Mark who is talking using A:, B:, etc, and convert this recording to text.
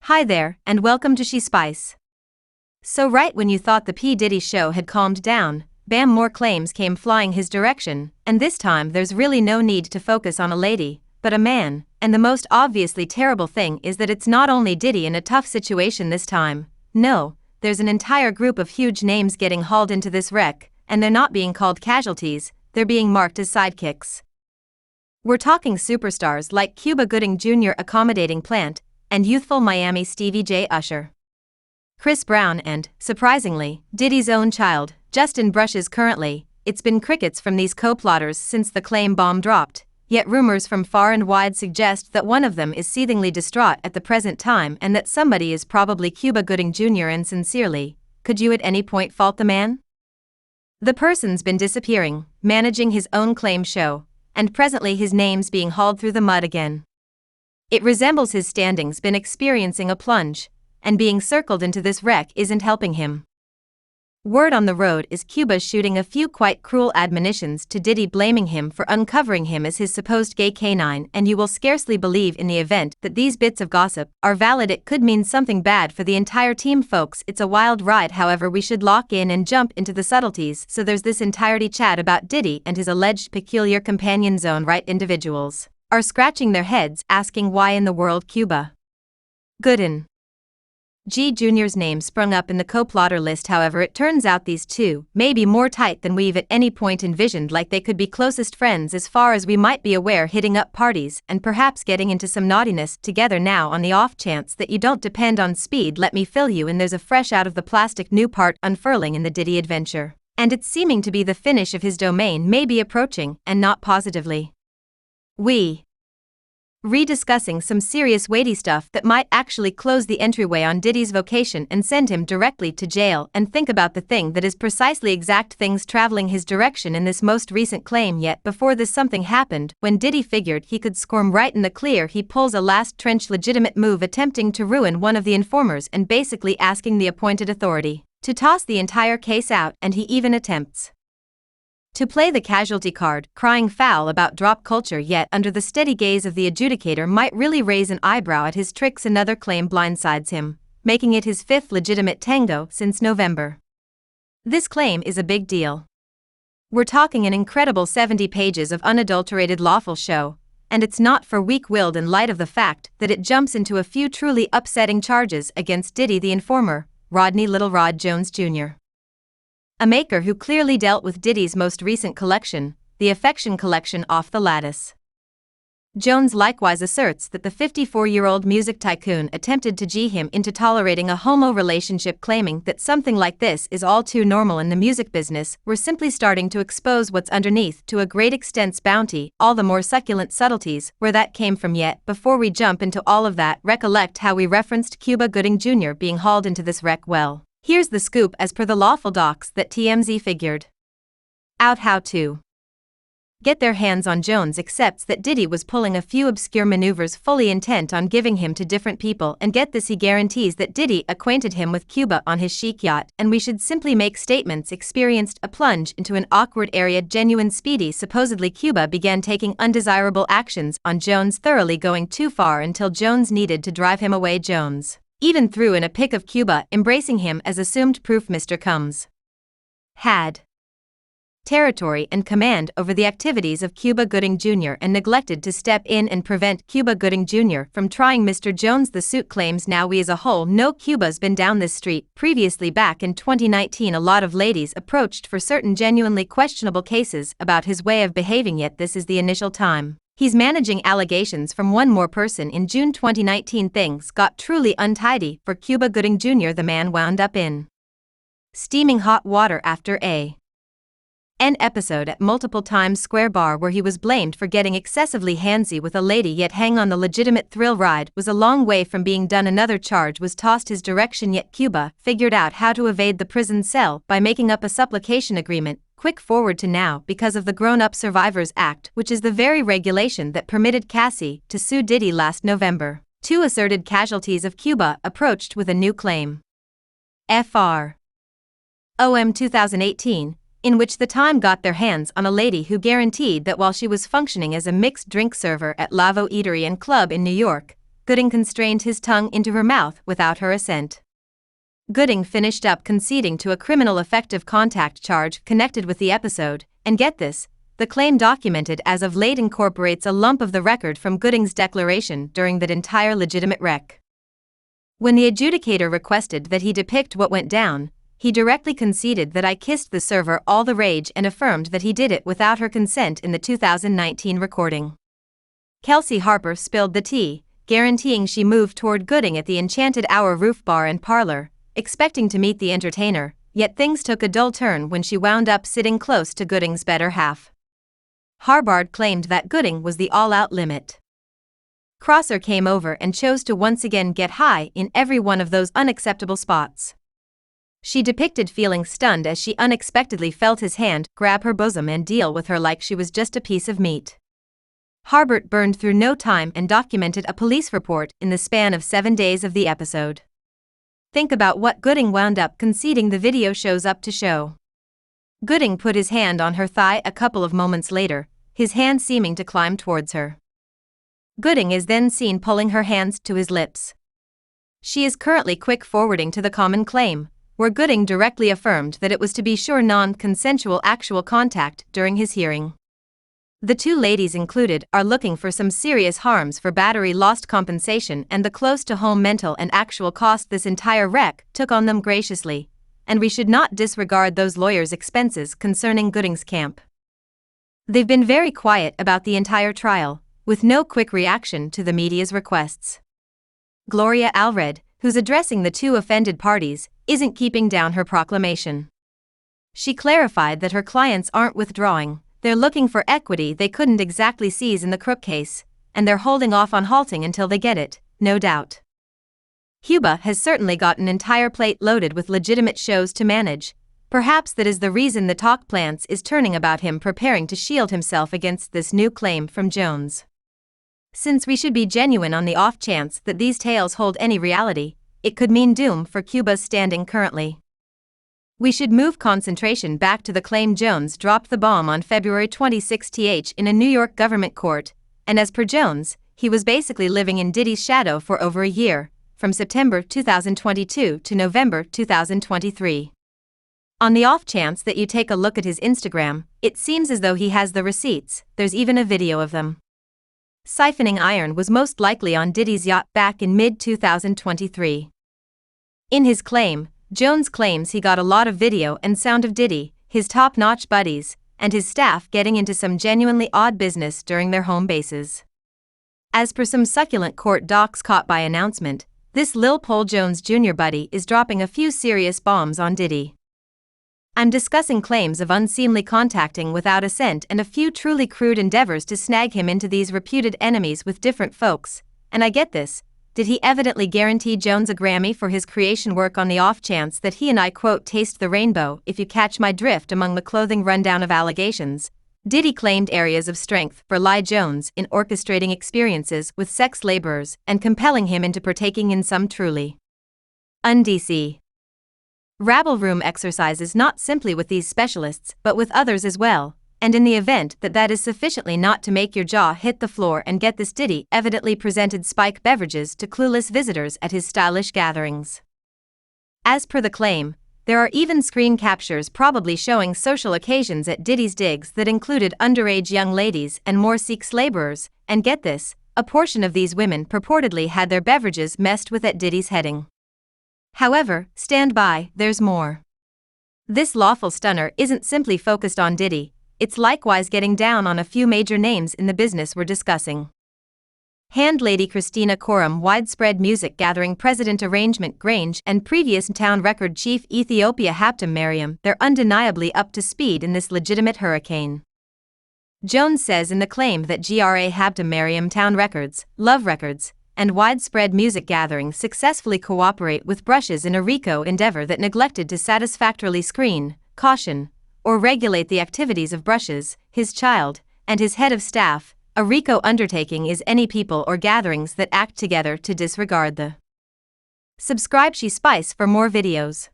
A: Hi there, and welcome to She Spice. So right when you thought the P. Diddy show had calmed down, bam, more claims came flying his direction, and this time there's really no need to focus on a lady, but a man, and the most obviously terrible thing is that it's not only Diddy in a tough situation this time. No, there's an entire group of huge names getting hauled into this wreck, and they're not being called casualties, they're being marked as sidekicks. We're talking superstars like Cuba Gooding Jr. accommodating plant, and youthful Miami Stevie J. Usher. Chris Brown and, surprisingly, Diddy's own child, Justin Brushes. Currently, it's been crickets from these co-plotters since the claim bomb dropped, yet rumors from far and wide suggest that one of them is seethingly distraught at the present time and that somebody is probably Cuba Gooding Jr. And sincerely, could you at any point fault the man? The person's been disappearing, managing his own claim show, and presently his name's being hauled through the mud again. It resembles his standing's been experiencing a plunge, and being circled into this wreck isn't helping him. Word on the road is Cuba's shooting a few quite cruel admonitions to Diddy, blaming him for uncovering him as his supposed gay canine, and you will scarcely believe in the event that these bits of gossip are valid, it could mean something bad for the entire team, folks. It's a wild ride, however we should lock in and jump into the subtleties. So there's this entirety chat about Diddy and his alleged peculiar companion zone, right? Individuals are scratching their heads asking why in the world Cuba Gooding Jr.'s name sprung up in the co-plotter list. However, it turns out these two may be more tight than we've at any point envisioned, like they could be closest friends as far as we might be aware, hitting up parties and perhaps getting into some naughtiness together. Now, on the off chance that you don't depend on speed, let me fill you in. There's a fresh out of the plastic new part unfurling in the Diddy adventure, and it's seeming to be the finish of his domain may be approaching, and not positively. We rediscussing some serious weighty stuff that might actually close the entryway on Diddy's vocation and send him directly to jail, and think about the thing that is precisely exact things traveling his direction in this most recent claim. Yet before this, something happened. When Diddy figured he could squirm right in the clear, he pulls a last trench legitimate move, attempting to ruin one of the informers and basically asking the appointed authority to toss the entire case out, and he even attempts to play the casualty card, crying foul about drop culture, yet under the steady gaze of the adjudicator might really raise an eyebrow at his tricks. Another claim blindsides him, making it his fifth legitimate tango since November. This claim is a big deal. We're talking an incredible 70 pages of unadulterated lawful show, and it's not for weak-willed in light of the fact that it jumps into a few truly upsetting charges against Diddy the informer, Rodney Little Rod Jones Jr., a maker who clearly dealt with Diddy's most recent collection, the Affection Collection, off the lattice. Jones likewise asserts that the 54-year-old music tycoon attempted to G him into tolerating a homo relationship, claiming that something like this is all too normal in the music business. We're simply starting to expose what's underneath, to a great extent's bounty, all the more succulent subtleties where that came from. Yet before we jump into all of that, recollect how we referenced Cuba Gooding Jr. being hauled into this wreck. Well, here's the scoop as per the lawful docs that TMZ figured out how to get their hands on. Jones accepts that Diddy was pulling a few obscure maneuvers, fully intent on giving him to different people, and get this, he guarantees that Diddy acquainted him with Cuba on his chic yacht, and we should simply make statements experienced a plunge into an awkward area, genuine speedy. Supposedly Cuba began taking undesirable actions on Jones, thoroughly going too far until Jones needed to drive him away. Jones even threw in a pic of Cuba embracing him as assumed proof Mr. Combs had territory and command over the activities of Cuba Gooding Jr. and neglected to step in and prevent Cuba Gooding Jr. from trying Mr. Jones. The suit claims now we as a whole know Cuba's been down this street previously. Back in 2019, a lot of ladies approached for certain genuinely questionable cases about his way of behaving, yet this is the initial time he's managing allegations from one more person. In June 2019, things got truly untidy for Cuba Gooding Jr. The man wound up in steaming hot water after an episode at multiple Times Square bar where he was blamed for getting excessively handsy with a lady. Yet hang on, the legitimate thrill ride was a long way from being done. Another charge was tossed his direction, yet Cuba figured out how to evade the prison cell by making up a supplication agreement. Quick forward to now, because of the Grown-Up Survivors Act, which is the very regulation that permitted Cassie to sue Diddy last November. Two asserted casualties of Cuba approached with a new claim. Fr. OM 2018, in which the Time got their hands on a lady who guaranteed that while she was functioning as a mixed drink server at Lavo Eatery and Club in New York, Gooding constrained his tongue into her mouth without her assent. Gooding finished up conceding to a criminal effective contact charge connected with the episode, and get this, the claim documented as of late incorporates a lump of the record from Gooding's declaration during that entire legitimate wreck. When the adjudicator requested that he depict what went down, he directly conceded that I kissed the server all the rage and affirmed that he did it without her consent in the 2019 recording. Kelsey Harper spilled the tea, guaranteeing she moved toward Gooding at the Enchanted Hour roof bar and parlor, expecting to meet the entertainer, yet things took a dull turn when she wound up sitting close to Gooding's better half. Harbard claimed that Gooding was the all-out limit. Crosser came over and chose to once again get high in every one of those unacceptable spots. She depicted feeling stunned as she unexpectedly felt his hand grab her bosom and deal with her like she was just a piece of meat. Harbert burned through no time and documented a police report in the span of 7 days of the episode. Think about what Gooding wound up conceding the video shows up to show. Gooding put his hand on her thigh a couple of moments later, his hand seeming to climb towards her. Gooding is then seen pulling her hands to his lips. She is currently quick forwarding to the common claim, where Gooding directly affirmed that it was to be sure non-consensual actual contact during his hearing. The two ladies included are looking for some serious harms for battery lost compensation and the close-to-home mental and actual cost this entire wreck took on them graciously, and we should not disregard those lawyers' expenses concerning Gooding's camp. They've been very quiet about the entire trial, with no quick reaction to the media's requests. Gloria Allred, who's addressing the two offended parties, isn't keeping down her proclamation. She clarified that her clients aren't withdrawing. They're looking for equity they couldn't exactly seize in the Crook case, and they're holding off on halting until they get it, no doubt. Cuba has certainly got an entire plate loaded with legitimate shows to manage. Perhaps that is the reason the talk plants is turning about him preparing to shield himself against this new claim from Jones. Since we should be genuine on the off chance that these tales hold any reality, it could mean doom for Cuba's standing currently. We should move concentration back to the claim Jones dropped the bomb on February 26 in a New York government court, and as per Jones, he was basically living in Diddy's shadow for over a year, from September 2022 to November 2023. On the off chance that you take a look at his Instagram, it seems as though he has the receipts, there's even a video of them. Siphoning iron was most likely on Diddy's yacht back in mid-2023. In his claim, Jones claims he got a lot of video and sound of Diddy, his top-notch buddies, and his staff getting into some genuinely odd business during their home bases. As per some succulent court docs caught by announcement, this Lil Pol Jones Jr. buddy is dropping a few serious bombs on Diddy. I'm discussing claims of unseemly contacting without assent and a few truly crude endeavors to snag him into these reputed enemies with different folks, and I get this. Did he evidently guarantee Jones a Grammy for his creation work on the off chance that he and I quote taste the rainbow if you catch my drift among the clothing rundown of allegations? Diddy claimed areas of strength for Ly Jones in orchestrating experiences with sex laborers and compelling him into partaking in some truly undc rabble room exercises not simply with these specialists but with others as well. And in the event that that is sufficiently not to make your jaw hit the floor and get this Diddy evidently presented spike beverages to clueless visitors at his stylish gatherings. As per the claim, there are even screen captures probably showing social occasions at Diddy's digs that included underage young ladies and more sex laborers, and get this, a portion of these women purportedly had their beverages messed with at Diddy's heading. However, stand by, there's more. This lawful stunner isn't simply focused on Diddy. It's likewise getting down on a few major names in the business we're discussing. Handlady Christina Korum, widespread music gathering president Arrangement Grange, and previous town record chief Ethiopia Habtem Mariam, they're undeniably up to speed in this legitimate hurricane. Jones says in the claim that GRA Habtem Mariam Town Records, Love Records, and widespread music gathering successfully cooperate with Brushes in a RICO endeavor that neglected to satisfactorily screen, caution, or regulate the activities of Brushes, his child, and his head of staff. A RICO undertaking is any people or gatherings that act together to disregard the. Subscribe She Spice for more videos.